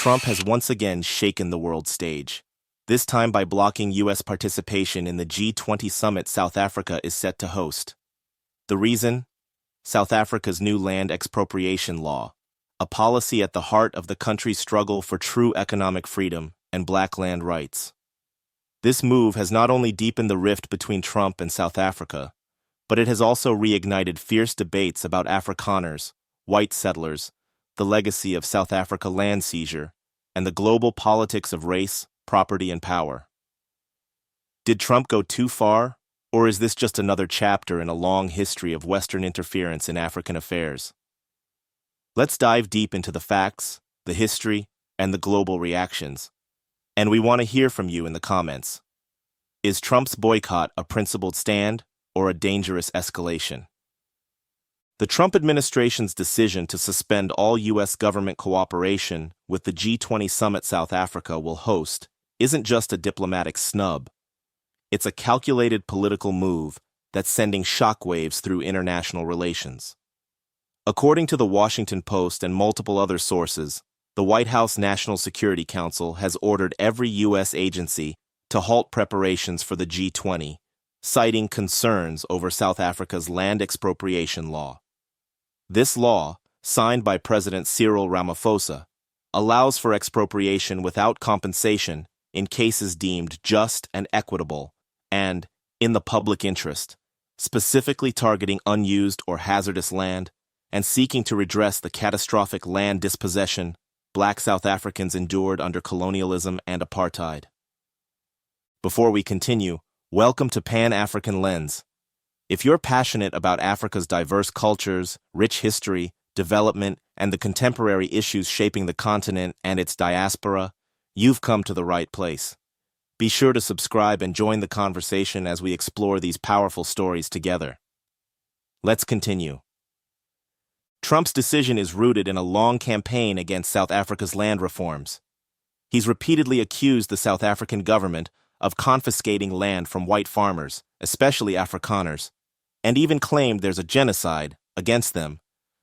Trump has once again shaken the world stage, this time by blocking U.S. participation in the G20 summit South Africa is set to host. The reason? South Africa's new land expropriation law, a policy at the heart of the country's struggle for true economic freedom and black land rights. This move has not only deepened the rift between Trump and South Africa, but it has also reignited fierce debates about Afrikaners, white settlers, the legacy of South Africa land seizure, and the global politics of race, property, and power. Did Trump go too far, or is this just another chapter in a long history of Western interference in African affairs? Let's dive deep into the facts, the history, and the global reactions. And we want to hear from you in the comments. Is Trump's boycott a principled stand or a dangerous escalation? The Trump administration's decision to suspend all U.S. government cooperation with the G20 summit South Africa will host isn't just a diplomatic snub. It's a calculated political move that's sending shockwaves through international relations. According to the Washington Post and multiple other sources, the White House National Security Council has ordered every U.S. agency to halt preparations for the G20, citing concerns over South Africa's land expropriation law. This law, signed by President Cyril Ramaphosa, allows for expropriation without compensation in cases deemed just and equitable and in the public interest, specifically targeting unused or hazardous land and seeking to redress the catastrophic land dispossession Black South Africans endured under colonialism and apartheid. Before we continue, welcome to Pan-African Lens. If you're passionate about Africa's diverse cultures, rich history, development, and the contemporary issues shaping the continent and its diaspora, you've come to the right place. Be sure to subscribe and join the conversation as we explore these powerful stories together. Let's continue. Trump's decision is rooted in a long campaign against South Africa's land reforms. He's repeatedly accused the South African government of confiscating land from white farmers, especially Afrikaners, and even claimed there's a genocide against them,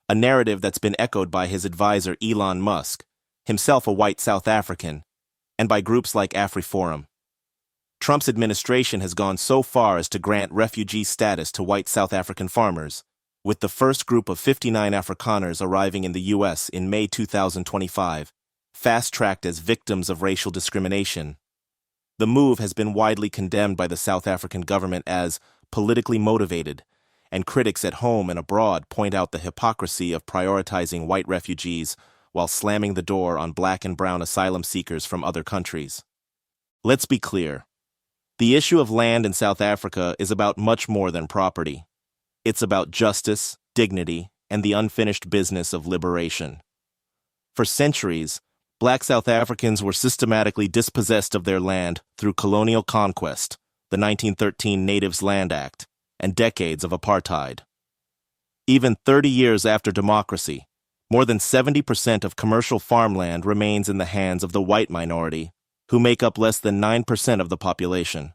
a narrative that's been echoed by his advisor Elon Musk, himself a white South African, and by groups like AfriForum. Trump's administration has gone so far as to grant refugee status to white South African farmers, with the first group of 59 Afrikaners arriving in the U.S. in May 2025, fast-tracked as victims of racial discrimination. The move has been widely condemned by the South African government as politically motivated, and critics at home and abroad point out the hypocrisy of prioritizing white refugees while slamming the door on black and brown asylum seekers from other countries. Let's be clear. The issue of land in South Africa is about much more than property. It's about justice, dignity, and the unfinished business of liberation. For centuries, Black South Africans were systematically dispossessed of their land through colonial conquest, the 1913 Natives Land Act, and decades of apartheid. Even 30 years after democracy, more than 70% of commercial farmland remains in the hands of the white minority, who make up less than 9% of the population.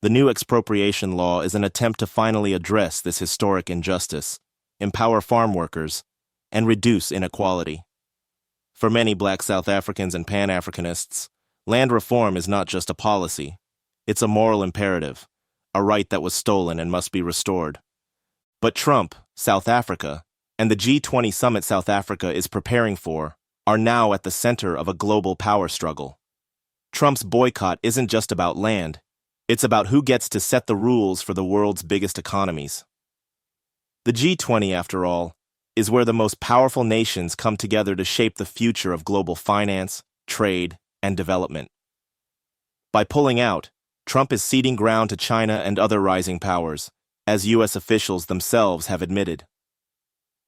The new expropriation law is an attempt to finally address this historic injustice, empower farm workers, and reduce inequality. For many Black South Africans and Pan-Africanists, land reform is not just a policy. It's a moral imperative, a right that was stolen and must be restored. But Trump, South Africa, and the G20 summit South Africa is preparing for are now at the center of a global power struggle. Trump's boycott isn't just about land. It's about who gets to set the rules for the world's biggest economies. The G20, after all, is where the most powerful nations come together to shape the future of global finance, trade, and development. By pulling out, Trump is ceding ground to China and other rising powers, as U.S. officials themselves have admitted.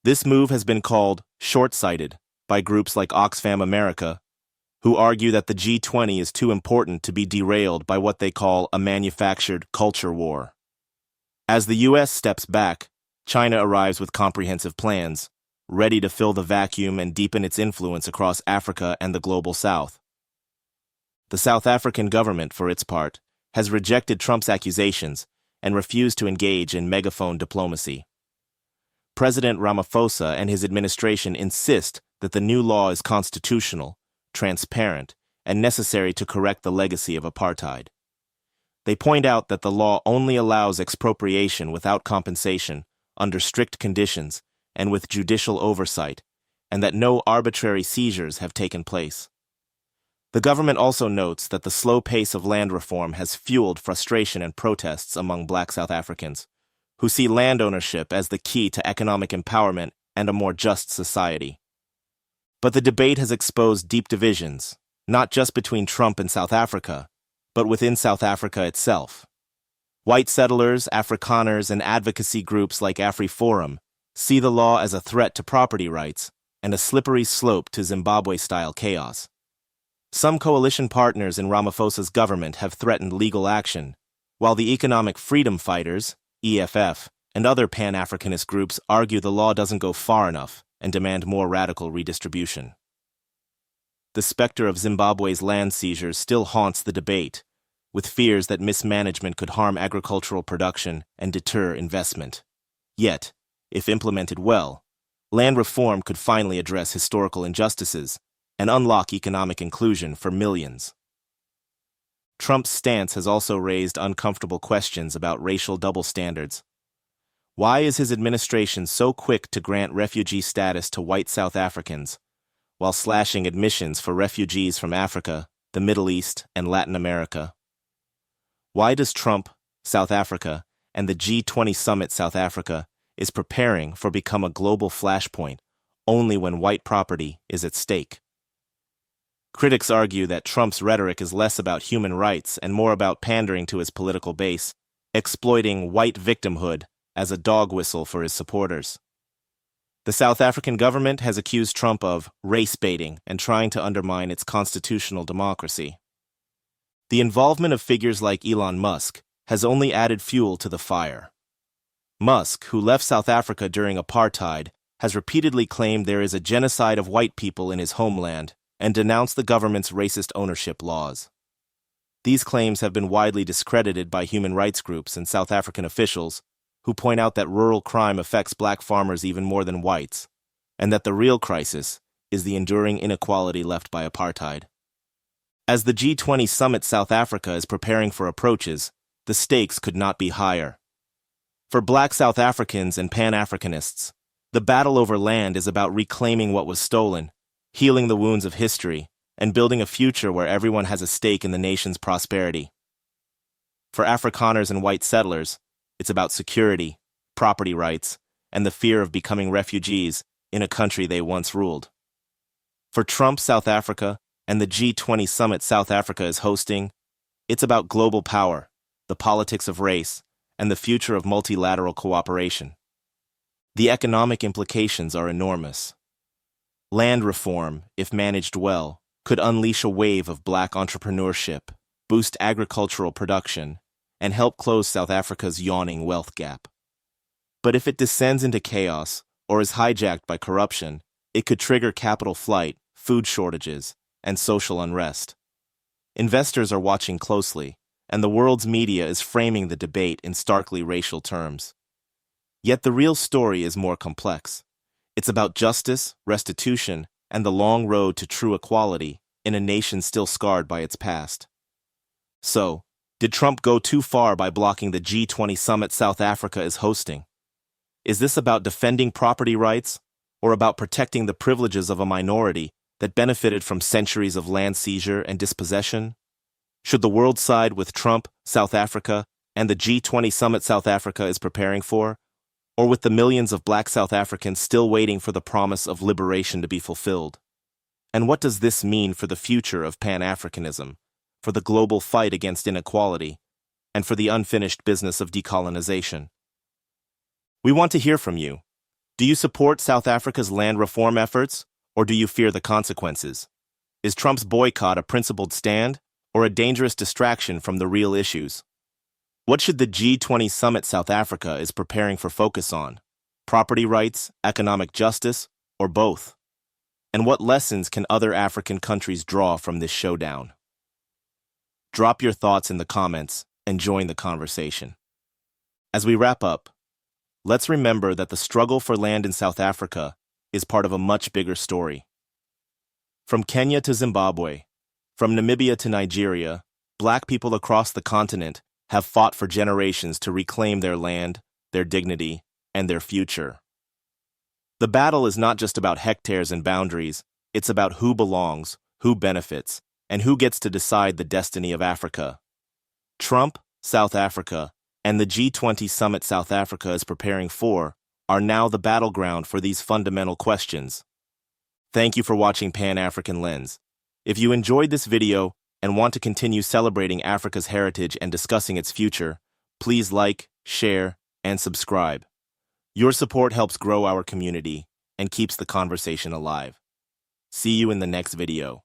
This move has been called short-sighted by groups like Oxfam America, who argue that the G20 is too important to be derailed by what they call a manufactured culture war. As the U.S. steps back, China arrives with comprehensive plans, ready to fill the vacuum and deepen its influence across Africa and the global South. The South African government, for its part, has rejected Trump's accusations and refused to engage in megaphone diplomacy. President Ramaphosa and his administration insist that the new law is constitutional, transparent, and necessary to correct the legacy of apartheid. They point out that the law only allows expropriation without compensation, under strict conditions, and with judicial oversight, and that no arbitrary seizures have taken place. The government also notes that the slow pace of land reform has fueled frustration and protests among Black South Africans, who see land ownership as the key to economic empowerment and a more just society. But the debate has exposed deep divisions, not just between Trump and South Africa, but within South Africa itself. White settlers, Afrikaners, and advocacy groups like AfriForum see the law as a threat to property rights and a slippery slope to Zimbabwe-style chaos. Some coalition partners in Ramaphosa's government have threatened legal action, while the Economic Freedom Fighters, EFF, and other Pan-Africanist groups argue the law doesn't go far enough and demand more radical redistribution. The specter of Zimbabwe's land seizures still haunts the debate, with fears that mismanagement could harm agricultural production and deter investment. Yet, if implemented well, land reform could finally address historical injustices and unlock economic inclusion for millions. Trump's stance has also raised uncomfortable questions about racial double standards. Why is his administration so quick to grant refugee status to white South Africans, while slashing admissions for refugees from Africa, the Middle East, and Latin America? Why does Trump, South Africa, and the G20 Summit South Africa is preparing for become a global flashpoint only when white property is at stake? Critics argue that Trump's rhetoric is less about human rights and more about pandering to his political base, exploiting white victimhood as a dog whistle for his supporters. The South African government has accused Trump of race baiting and trying to undermine its constitutional democracy. The involvement of figures like Elon Musk has only added fuel to the fire. Musk, who left South Africa during apartheid, has repeatedly claimed there is a genocide of white people in his homeland and denounced the government's racist ownership laws. These claims have been widely discredited by human rights groups and South African officials, who point out that rural crime affects black farmers even more than whites, and that the real crisis is the enduring inequality left by apartheid. As the G20 Summit South Africa is preparing for approaches, the stakes could not be higher. For Black South Africans and Pan-Africanists, the battle over land is about reclaiming what was stolen, healing the wounds of history, and building a future where everyone has a stake in the nation's prosperity. For Afrikaners and white settlers, it's about security, property rights, and the fear of becoming refugees in a country they once ruled. For Trump, South Africa, and the G20 Summit South Africa is hosting, it's about global power, the politics of race, and the future of multilateral cooperation. The economic implications are enormous. Land reform, if managed well, could unleash a wave of black entrepreneurship, boost agricultural production, and help close South Africa's yawning wealth gap. But if it descends into chaos or is hijacked by corruption, it could trigger capital flight, food shortages, and social unrest. Investors are watching closely, and the world's media is framing the debate in starkly racial terms. Yet the real story is more complex. It's about justice, restitution, and the long road to true equality in a nation still scarred by its past. So, did Trump go too far by blocking the G20 Summit South Africa is hosting? Is this about defending property rights, or about protecting the privileges of a minority that benefited from centuries of land seizure and dispossession? Should the world side with Trump, South Africa, and the G20 Summit South Africa is preparing for, or with the millions of black South Africans still waiting for the promise of liberation to be fulfilled? And what does this mean for the future of Pan-Africanism, for the global fight against inequality, and for the unfinished business of decolonization? We want to hear from you. Do you support South Africa's land reform efforts, or do you fear the consequences? Is Trump's boycott a principled stand, or a dangerous distraction from the real issues? What should the G20 Summit South Africa is preparing for focus on? Property rights, economic justice, or both? And what lessons can other African countries draw from this showdown? Drop your thoughts in the comments and join the conversation. As we wrap up, let's remember that the struggle for land in South Africa is part of a much bigger story. From Kenya to Zimbabwe, from Namibia to Nigeria, Black people across the continent have fought for generations to reclaim their land, their dignity, and their future. The battle is not just about hectares and boundaries, it's about who belongs, who benefits, and who gets to decide the destiny of Africa. Trump, South Africa, and the G20 summit South Africa is preparing for are now the battleground for these fundamental questions. Thank you for watching Pan-African Lens. If you enjoyed this video and want to continue celebrating Africa's heritage and discussing its future, please like, share, and subscribe. Your support helps grow our community and keeps the conversation alive. See you in the next video.